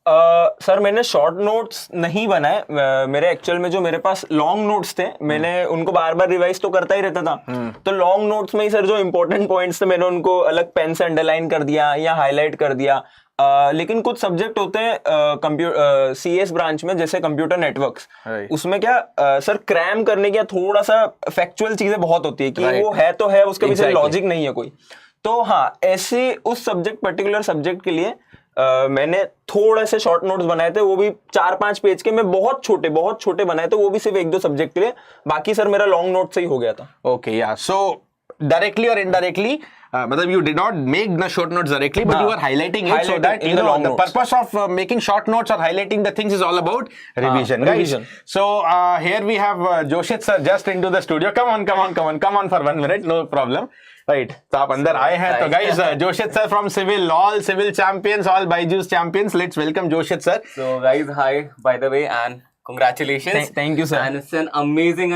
Sir मैंने short notes नहीं बनाए. मेरे actual में जो मेरे पास लॉन्ग नोट्स थे, मैंने उनको बार बार रिवाइज तो करता ही रहता था. तो लॉन्ग नोट्स में ही सर जो इंपॉर्टेंट पॉइंट्स थे मैंने उनको अलग पेन से अंडरलाइन कर दिया या हाईलाइट कर दिया. लेकिन कुछ सब्जेक्ट होते हैं CS ब्रांच में, जैसे कंप्यूटर नेटवर्क्स, उसमें क्या सर क्रैम करने की थोड़ा सा फैक्चुअल चीजें बहुत होती है कि वो है तो है, उसके पीछे लॉजिक नहीं है कोई. तो हाँ, ऐसे उस पर्टिकुलर सब्जेक्ट के लिए मैंने थोड़े से शॉर्ट नोट्स बनाए थे, वो भी 4-5 पेज के. मैं बहुत छोटे बनाए थे, वो भी सिर्फ 1-2 सब्जेक्ट के लिए. बाकी सर मेरा लॉन्ग नोट से ही हो गया था. ओके, या सो डायरेक्टली और इनडायरेक्टली, मतलब you did not make the short notes directly, but you were highlighting it so that the purpose of making short notes or highlighting the things is all about revision, guys. So here we have Joshit sir just into the studio. Come on for 1 minute, no problem. Right, तो आप अंदर आए हैं. तो guys, Joshit sir from Civil, all Civil champions, all BYJU'S champions. Let's welcome Joshit sir. So guys, hi by the way, and congratulations. Thank you, sir. And it's an amazing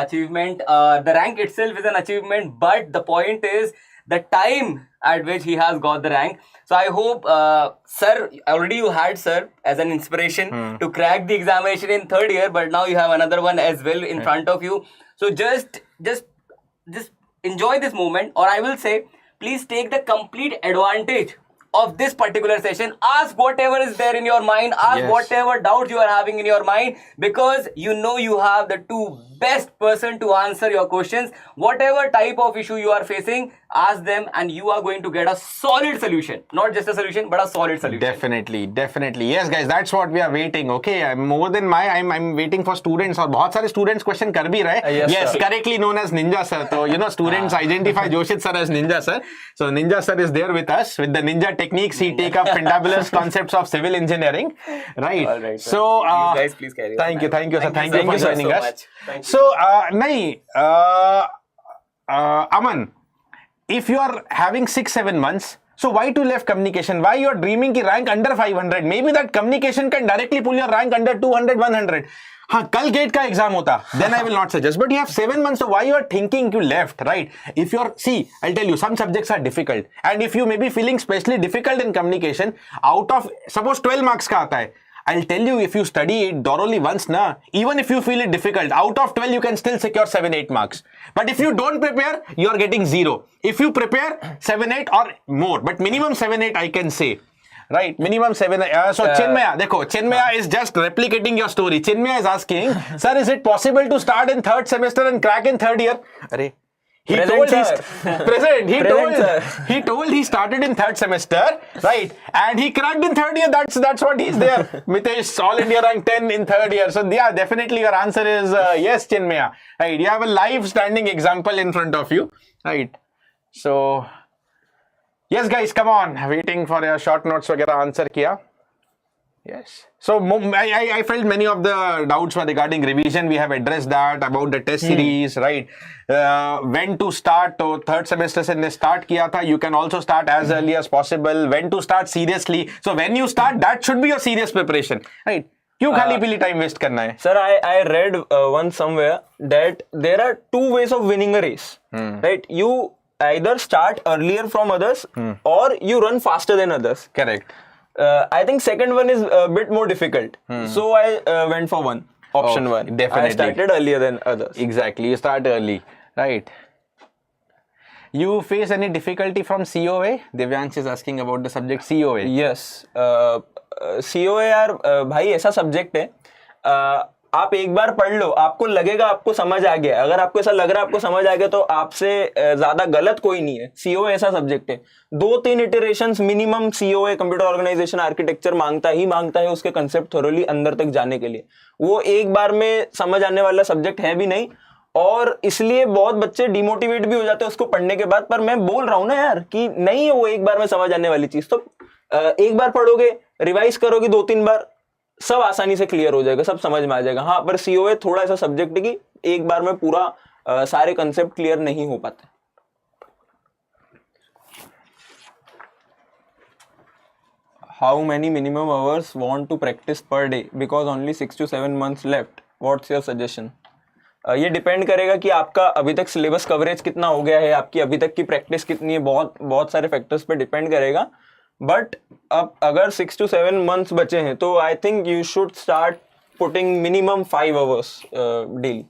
achievement. The rank itself is an achievement, but the point is the time at which he has got the rank. So I hope, sir, already you had sir as an inspiration to crack the examination in 3rd year, but now you have another one as well in front of you. So just enjoy this moment, or I will say, please take the complete advantage of this particular session. Ask whatever is there in your mind, ask whatever doubt you are having in your mind, because you have the 2 best person to answer your questions. Whatever type of issue you are facing, ask them and you are going to get a solid solution. Not just a solution, but a solid solution. Definitely. Yes guys, that's what we are waiting. Okay, I'm waiting for students, और बहुत सारे students question कर भी रहे. Yes, correctly known as Ninja sir. So students identify Joshit sir as Ninja sir. So Ninja sir is there with us with the ninja techniques. He take up fantabulous concepts of civil engineering, right? All right, so you guys please carry on. Thank you sir. Thank you for joining us. Thank you. So Aman, if you are having 6-7 months, so why to left communication? Why you are dreaming ki rank under 500? Maybe that communication can directly pull your rank under 200, 100. हाँ, कल gate का exam होता, then I will not suggest. But you have 7 months, so why you are thinking you left, right? If you're, see, I'll tell you, some subjects are difficult, and if you may be feeling especially difficult in communication, out of suppose 12 marks का आता है, I'll tell you, if you study it thoroughly once, na, even if you feel it difficult, out of 12 you can still secure 7-8 marks. But if you don't prepare, you are getting 0. If you prepare, 7-8 or more, but minimum 7-8 I can say. Right, minimum 7. So Chinmaya, dekho, Chinmaya is just replicating your story. Chinmaya is asking, sir, is it possible to start in 3rd semester and crack in 3rd year? Arey, He Present, told sir. present. Present, He told he started in third semester, right? And he cracked in third year. That's what he's there. Mitesh, all India rank 10 in third year. So yeah, definitely your answer is yes, Chinmaya. Right? You have a live standing example in front of you, right? So yes, guys, come on. Waiting for your short notes. वगैरह answer किया. Yes. So I felt many of the doubts were regarding revision. We have addressed that about the test series, right? When to start? तो third semester से ने start किया था. You can also start as early as possible. When to start seriously? So when you start, that should be your serious preparation, right? क्यों खाली पीली time waste करना है? Sir, I read once somewhere that there are two ways of winning a race, right? You either start earlier from others or you run faster than others. Correct. I think second one is a bit more difficult. So I went for option one. Definitely. I started earlier than others. Exactly. You start early, right? You face any difficulty from COA? Divyansh is asking about the subject COA. Yes. COA यार भाई ऐसा subject है आप एक बार पढ़ लो आपको लगेगा आपको समझ आ गया अगर आपको ऐसा लग रहा है आपको समझ आ गया तो आपसे ज्यादा गलत कोई नहीं है COA ऐसा सब्जेक्ट है 2-3 iterations minimum COA computer organisation architecture मांगता है उसके कंसेप्ट थोरोली अंदर तक जाने के लिए वो एक बार में समझ आने वाला सब्जेक्ट है भी नहीं और इसलिए बहुत बच्चे डिमोटिवेट भी हो जाते हैं उसको पढ़ने के बाद पर मैं बोल रहा हूं ना यार कि नहीं है वो एक बार में समझ आने वाली चीज तो एक बार पढ़ोगे रिवाइज करोगे 2-3 बार सब आसानी से क्लियर हो जाएगा सब समझ में आ जाएगा हाँ पर COA थोड़ा ऐसा सब्जेक्ट है कि एक बार में पूरा सारे कंसेप्ट क्लियर नहीं हो पाते how many minimum hours want to practise per day because only 6 to 7 months left what's your suggestion ये डिपेंड करेगा कि आपका अभी तक सिलेबस कवरेज कितना हो गया है आपकी अभी तक की प्रैक्टिस कितनी है बहुत सारे फैक्टर्स पे डिपेंड करेगा बट अब अगर 6 to 7 months बचे हैं तो I think you should start putting minimum 5 hours daily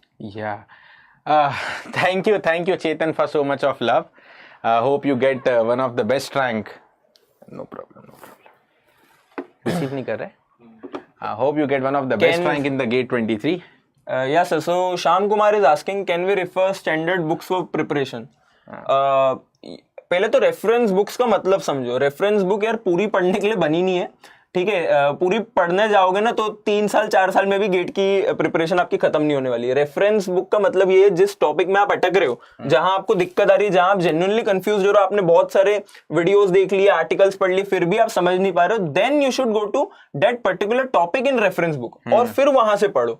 Thank you Chetan for so much of love. Hope you get one of the best rank. No problem. Receive नहीं कर रहे? Hope you get one of the best rank in the gate 23. Yes sir, so Sham Kumar is asking can we refer standard books for preparation? पहले तो reference books का मतलब समझो reference book यार पूरी पढ़ने के लिए बनी नहीं है ठीक है पूरी पढ़ने जाओगे ना तो 3 साल 4 साल में भी गेट की प्रिपरेशन आपकी खत्म नहीं होने वाली है रेफरेंस बुक का मतलब ये है जिस टॉपिक में आप अटक रहे हो जहां आपको दिक्कत आ रही है जहां आप जेन्युइनली कंफ्यूज हो रहे हो आपने बहुत सारे वीडियोस देख लिए आर्टिकल्स पढ़ लिए फिर भी आप समझ नहीं पा रहे हो then you should go to that particular topic in reference book और फिर वहां से पढ़ो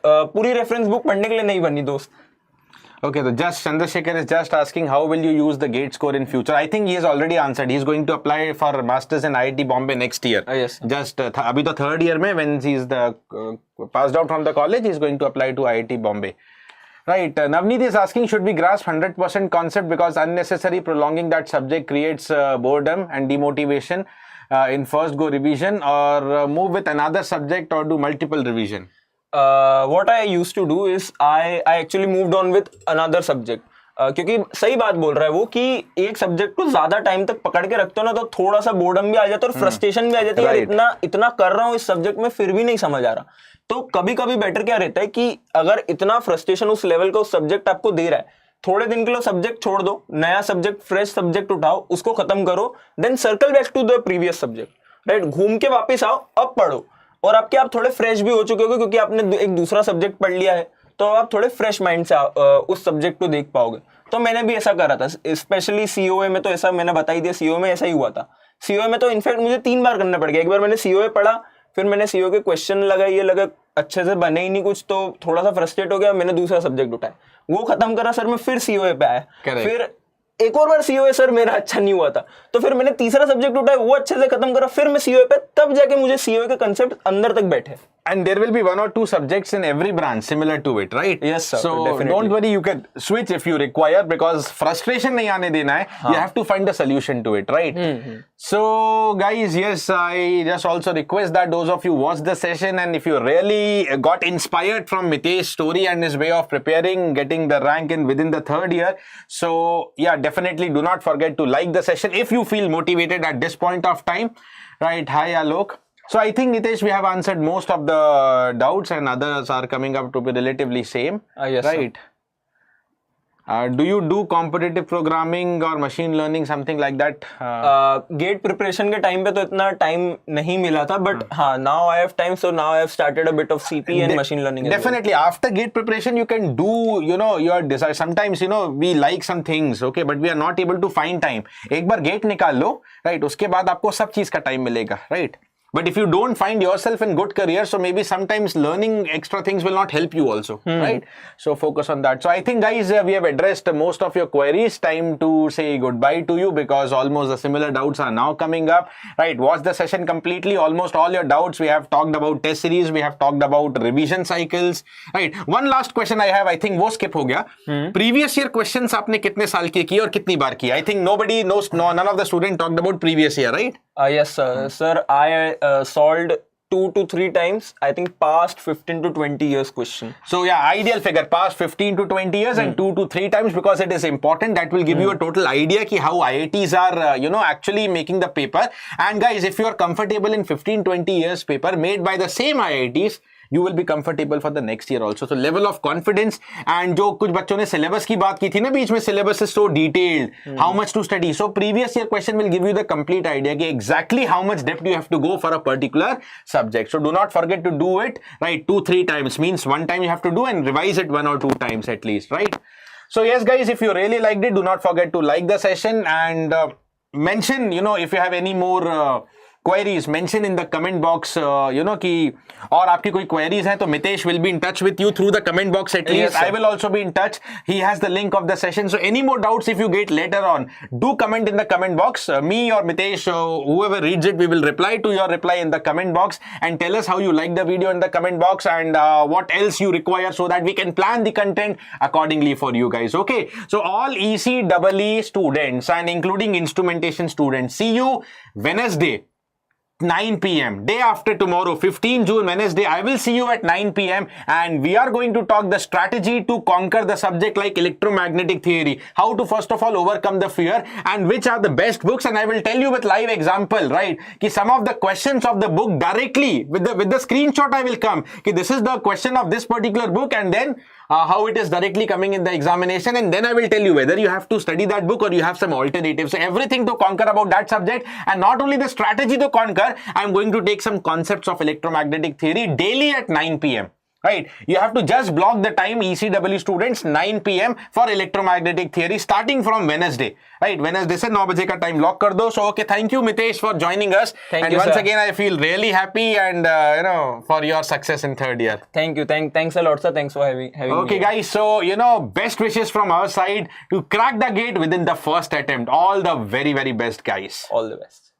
पूरी रेफरेंस बुक पढ़ने के लिए नहीं बनी दोस्त Okay, so just Chandrasekhar is just asking how will you use the GATE score in future? I think he has already answered. He is going to apply for masters in IIT Bombay next year. Yes. Just अभी तो third year में when he is the passed out from the college, he is going to apply to IIT Bombay. Right. Navneet is asking should we grasp 100% concept because unnecessary prolonging that subject creates boredom and demotivation in first go revision or move with another subject or do multiple revision. What I used to do is I actually moved on with another subject. क्योंकि सही बात बोल रहा है वो कि एक subject को ज्यादा टाइम तक पकड़ के रखते हो ना तो थोड़ा सा बोर्डम भी आ जाता है और फ्रस्ट्रेशन भी आ जाती है यार इतना कर रहा हूँ इस सब्जेक्ट में फिर भी नहीं समझ आ रहा तो कभी कभी बेटर क्या रहता है कि अगर इतना फ्रस्ट्रेशन उस लेवल का उस सब्जेक्ट आपको दे रहा है थोड़े दिन के लिए सब्जेक्ट छोड़ दो नया सब्जेक्ट फ्रेश सब्जेक्ट उठाओ उसको खत्म करो then circle back to the previous subject right घूम के वापस आओ अब पढ़ो और आपके आप थोड़े फ्रेश भी हो चुके होगे क्योंकि आपने एक दूसरा सब्जेक्ट पढ़ लिया है तो आप थोड़े फ्रेश माइंड से उस सब्जेक्ट को देख पाओगे तो मैंने भी ऐसा करा था स्पेशली COA में तो ऐसा मैंने बता ही दिया COA में ऐसा ही हुआ था COA में तो इनफैक्ट मुझे 3 बार करना पड़ गया एक बार मैंने COA पढ़ा फिर मैंने COA के क्वेश्चन लगाए ये लगा अच्छे से बने ही नहीं कुछ तो थोड़ा सा फ्रस्ट्रेट हो गया मैंने दूसरा सब्जेक्ट उठाया वो खत्म करा सर मैं फिर COA पे आया फिर एक और बार COA सर मेरा अच्छा नहीं हुआ था तो फिर मैंने तीसरा सब्जेक्ट उठाया वो अच्छे से खत्म करा फिर मैं COA पे तब जाके मुझे COA के कंसेप्ट अंदर तक बैठे and there will be 1 or 2 subjects in every branch similar to it, right? Yes, sir. So Definitely. don't worry, you can switch if you require because frustration nahi aane dena hai. You have to find a solution to it, right? So guys, yes, I just also request that those of you watch the session and if you really got inspired from Mitesh's story and his way of preparing, getting the rank in within the 3rd year. So yeah, definitely do not forget to like the session if you feel motivated at this point of time, right? Hi Alok. So I think Mitesh, we have answered most of the doubts and others are coming up to be relatively same, yes, right? Do you do competitive programming or machine learning, something like that? GATE preparation के time पे तो इतना time नहीं मिला था, but हाँ, now I have time, so now I have started a bit of CP and machine learning. Definitely, after gate preparation, you can do, your desire. Sometimes, we like some things, okay, but we are not able to find time. एक बार gate निकाल लो, right? उसके बाद आपको सब चीज का time मिलेगा, right? But if you don't find yourself in good career, so maybe sometimes learning extra things will not help you also, right? So focus on that. So I think, guys, we have addressed most of your queries. Time to say goodbye to you because almost the similar doubts are now coming up, right? Watch the session completely. Almost all your doubts. We have talked about test series. We have talked about revision cycles, right? One last question I have. I think वो skip हो गया. Previous year questions आपने कितने साल के किए और कितनी बार किए? I think nobody knows. No, none of the student talked about previous year, right? Yes, sir. Sir, I solved 2 to 3 times, I think past 15 to 20 years question. So yeah, ideal figure, past 15 to 20 years and 2 to 3 times because it is important. That will give you a total idea ki how IITs are, actually making the paper. And guys, if you are comfortable in 15-20 years paper made by the same IITs, you will be comfortable for the next year also. So level of confidence and जो कुछ बच्चों ने syllabus की बात की थी ना बीच में, syllabus is so detailed, how much to study. So previous year question will give you the complete idea कि exactly how much depth you have to go for a particular subject. So do not forget to do it, right? 2-3 times means one time you have to do and revise it 1 or 2 times at least, right? So yes, guys, if you really liked it, do not forget to like the session and mention, if you have any more queries, mention in the comment box, कि और आपकी कोई queries हैं तो Mitesh will be in touch with you through the comment box at least. Yes, I will also be in touch. He has the link of the session. So any more doubts if you get later on, do comment in the comment box. Me or Mitesh, whoever reads it, we will reply to your reply in the comment box and tell us how you like the video in the comment box and what else you require so that we can plan the content accordingly for you guys. Okay. So all ECEE students and including instrumentation students, see you Wednesday. 9 p.m. day after tomorrow, 15 June, Wednesday. I will see you at 9 p.m. and we are going to talk the strategy to conquer the subject like electromagnetic theory, how to first of all overcome the fear and which are the best books, and I will tell you with live example, right, ki some of the questions of the book directly with the screenshot I will come ki this is the question of this particular book and then how it is directly coming in the examination, and then I will tell you whether you have to study that book or you have some alternatives. So everything to conquer about that subject, and not only the strategy to conquer, I am going to take some concepts of electromagnetic theory daily at 9 p.m. Right? You have to just block the time, ECEE students, 9 p.m. for electromagnetic theory starting from Wednesday. Right? Wednesday se 9 baje ka time lock kar do. So okay, thank you Mitesh for joining us. Thank and you, once sir. again I feel really happy and for your success in 3rd year. Thank you. Thanks a lot, sir. Thanks for having me. Okay guys, so best wishes from our side to crack the gate within the first attempt. All the very, very best, guys. All the best.